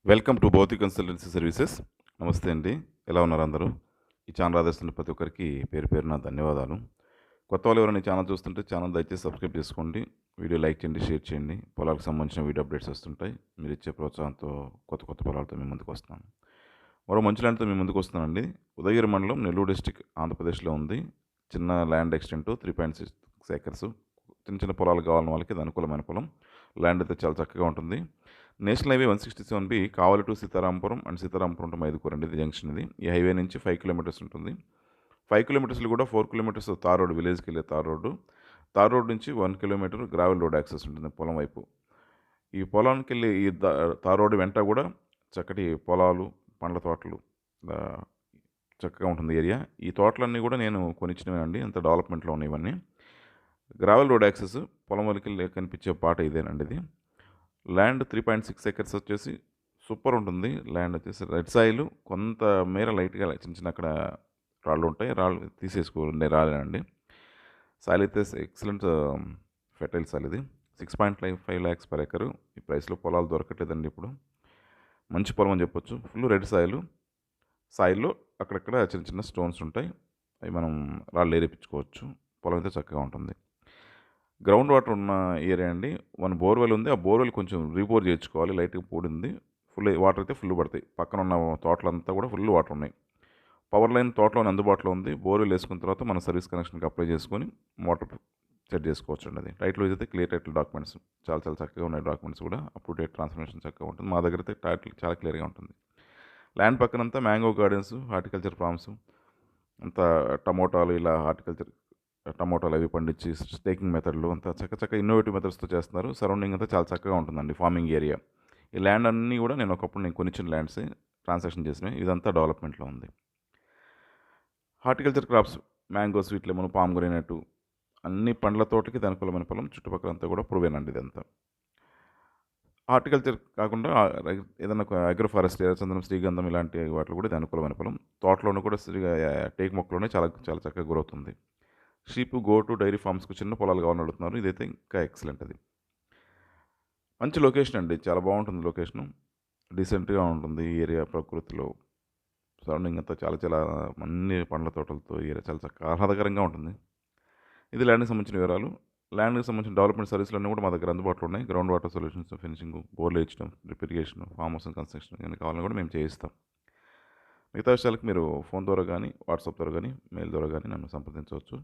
Welcome to Bhautik consultancy services. నమస్తే అండి. ఎలా ఉన్నారు అందరూ? ఈ ఛానల్ ఆదరిస్తున్న ప్రతి ఒక్కరికి పేరు పేరున ధన్యవాదాలు. కొత్త వాళ్ళు ఎవరైనా ఈ ఛానల్ చూస్తుంటే ఛానల్ దయచేసి సబ్స్క్రైబ్ చేసుకోండి. వీడియో లైక్ చేయండి, షేర్ చేయండి. పొలాలకు సంబంధించిన వీడియో అప్డేట్స్ వస్తుంటాయి. మీరు ఇచ్చే ప్రోత్సాహంతో కొత్త కొత్త పొలాలతో మీ ముందుకు వస్తున్నాను. మరో మంచి ల్యాండ్తో మీ ముందుకు వస్తున్నానండి. ఉదయగిరి మండలం, నెల్లూరు డిస్టిక్, ఆంధ్రప్రదేశ్లో ఉంది. చిన్న ల్యాండ్ ఎక్స్టెంట్ 3.6 ఏకర్స్. చిన్న చిన్న పొలాలు కావాలని వాళ్ళకి ఇది అనుకూలమైన పొలం. ల్యాండ్ అయితే చాలా చక్కగా ఉంటుంది. National highway 167B Kavali to Sitarampuram and Sitarampuram to Mydukur అండి. ఇది జంక్షన్. ఇది ఈ హైవే నుంచి 5 కిలోమీటర్స్ ఉంటుంది. 5 కిలోమీటర్స్లో కూడా 4 కిలోమీటర్స్ తార్ రోడ్, విలేజ్కి వెళ్ళే తార్ రోడ్డు. తార్ రోడ్ నుంచి 1 కిలోమీటర్ గ్రావెల్ రోడ్ యాక్సెస్ ఉంటుంది పొలం వైపు. ఈ పొలానికి వెళ్ళి ఈ తార్ రోడ్డు వెంట కూడా చక్కటి పొలాలు, పండ్ల తోటలు, చక్కగా ఉంటుంది ఏరియా. ఈ తోటలన్నీ కూడా నేను కొనిచ్చినవేనండి. అంత డెవలప్మెంట్లో ఉన్నాయి ఇవన్నీ. గ్రావెల్ రోడ్ యాక్సెస్ పొలం వరకు కనిపించే పాట ఇదేనండి. ఇది ల్యాండ్ 3.6 ఏకర్స్ వచ్చేసి సూపర్ ఉంటుంది. ల్యాండ్ వచ్చేసి రెడ్ సాయిల్, కొంత మేర లైట్గా చిన్న చిన్న అక్కడ రాళ్ళు ఉంటాయి. రాళ్ళు తీసేసుకోండి, రాలేనండి. సాయిల్ అయితే ఎక్సలెంట్ ఫెర్టైల్ సాయిల్. ఇది 6.5 lakhs per acre. ఈ ప్రైస్లో పొలాలు దొరకట్లేదండి ఇప్పుడు. మంచి పొలం అని చెప్పొచ్చు. Full red soil. సాయిల్లో అక్కడక్కడ చిన్న చిన్న స్టోన్స్ ఉంటాయి. అవి మనం రాళ్ళు ఏరేపించుకోవచ్చు. పొలం అయితే చక్కగా ఉంటుంది. గ్రౌండ్ వాటర్ ఉన్న ఏరియా అండి. 1 బోర్వెల్ ఉంది. ఆ బోర్వెల్ కొంచెం రీబోర్ చేయించుకోవాలి. లైట్గా పూడింది. ఫుల్ వాటర్ అయితే ఫుల్ పడతాయి. పక్కన ఉన్న తోటలంతా కూడా ఫుల్ వాటర్ ఉన్నాయి. పవర్ లైన్ తోటలోనే అందుబాటులో ఉంది. బోర్వెల్ వేసుకున్న తర్వాత మన సర్వీస్ కనెక్షన్కి అప్లై చేసుకొని మోటార్ సెట్ చేసుకోవచ్చు అండి. అది టైటిల్ అయితే క్లియర్ టైటిల్ డాక్యుమెంట్స్ చాలా చాలా చక్కగా ఉన్నాయి. డాక్యుమెంట్స్ కూడా అప్ టు డేట్ ట్రాన్స్ఫర్మేషన్ చక్కగా ఉంటుంది. మా దగ్గర అయితే టైటిల్ చాలా క్లియర్గా ఉంటుంది. ల్యాండ్ పక్కనంతా మ్యాంగో గార్డెన్స్, హార్టికల్చర్ ఫార్మ్స్, అంతా టమోటాలు, ఇలా హార్టికల్చర్ టమోటాలు అవి పండించి స్టేకింగ్ మెథడ్లు అంతా చక్క ఇన్నోవేటివ్ మెథడ్స్తో చేస్తున్నారు. సరౌండింగ్ అంతా చాలా చక్కగా ఉంటుందండి. Farming area. ఈ ల్యాండ్ అన్నీ కూడా నేను ఒకప్పుడు కొనిచ్చిన ల్యాండ్సే, ట్రాన్సాక్షన్ చేసినవి. ఇదంతా డెవలప్మెంట్లో ఉంది. Horticulture crops, mango, sweet lemon, pomegranate, అన్ని పండ్ల తోటకి అనుకూలమైన పొలం. చుట్టుపక్కల అంతా కూడా ప్రూవెన్ అండి ఇదంతా. హార్టికల్చర్ కాకుండా ఏదైనా అగ్రో ఫారెస్ట్, ఎర్రచందనం, శ్రీగంధం ఇలాంటి వాటిలో కూడా ఇది అనుకూలమైన పొలం. తోటలోనూ కూడా టేక్ మొక్కలోనే చాలా చాలా చక్కగా గ్రోత్ ఉంది. షీప్, గోటు, డైరీ ఫార్మ్స్కు చిన్న పొలాలు కావాలని అడుగుతున్నారు. ఇదైతే ఇంకా ఎక్సలెంట్. అది మంచి లొకేషన్ అండి. చాలా బాగుంటుంది లొకేషను. డీసెంట్గా ఉంటుంది ఈ ఏరియా. ప్రకృతిలో సరౌండింగ్ అంతా చాలా చాలా అన్ని పండ్ల తోటలతో ఏరియా చాలా చక్కగా ఆహ్లాదకరంగా ఉంటుంది. ఇది ల్యాండ్కి సంబంధించిన వివరాలు. ల్యాండ్కి సంబంధించిన డెవలప్మెంట్ సర్వీసులన్నీ కూడా మా దగ్గర అందుబాటులో ఉన్నాయి. గ్రౌండ్ వాటర్ సొల్యూషన్స్, ఫినిషింగ్, బోర్లు వేయించడం, రిపేరిగేషన్, ఫామ్ హౌస్ కన్స్ట్రక్షన్ కానీ కావాలని కూడా మేము చేయిస్తాం. మిగతా విషయాలకు మీరు ఫోన్ ద్వారా కానీ, వాట్సాప్ ద్వారా కానీ, మెయిల్ ద్వారా కానీ నన్ను సంప్రదించవచ్చు.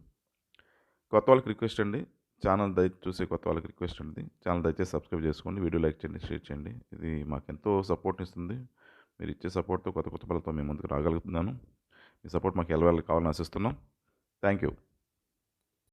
కొత్త వాళ్ళకి రిక్వెస్ట్ అండి, ఛానల్ చూసే కొత్త వాళ్ళకి రిక్వెస్ట్ అండి, ఛానల్ దయచేసి సబ్స్క్రైబ్ చేసుకోండి. వీడియో లైక్ చేయండి, షేర్ చేయండి. ఇది మాకు ఎంతో సపోర్ట్ ఇస్తుంది. మీరు ఇచ్చే సపోర్ట్తో కొత్త కొత్త పనులతో మేము ముందుకు రాగలుగుతున్నాను. మీ సపోర్ట్ మాకు ఎలా కావాలని ఆశిస్తున్నాం. Thank you.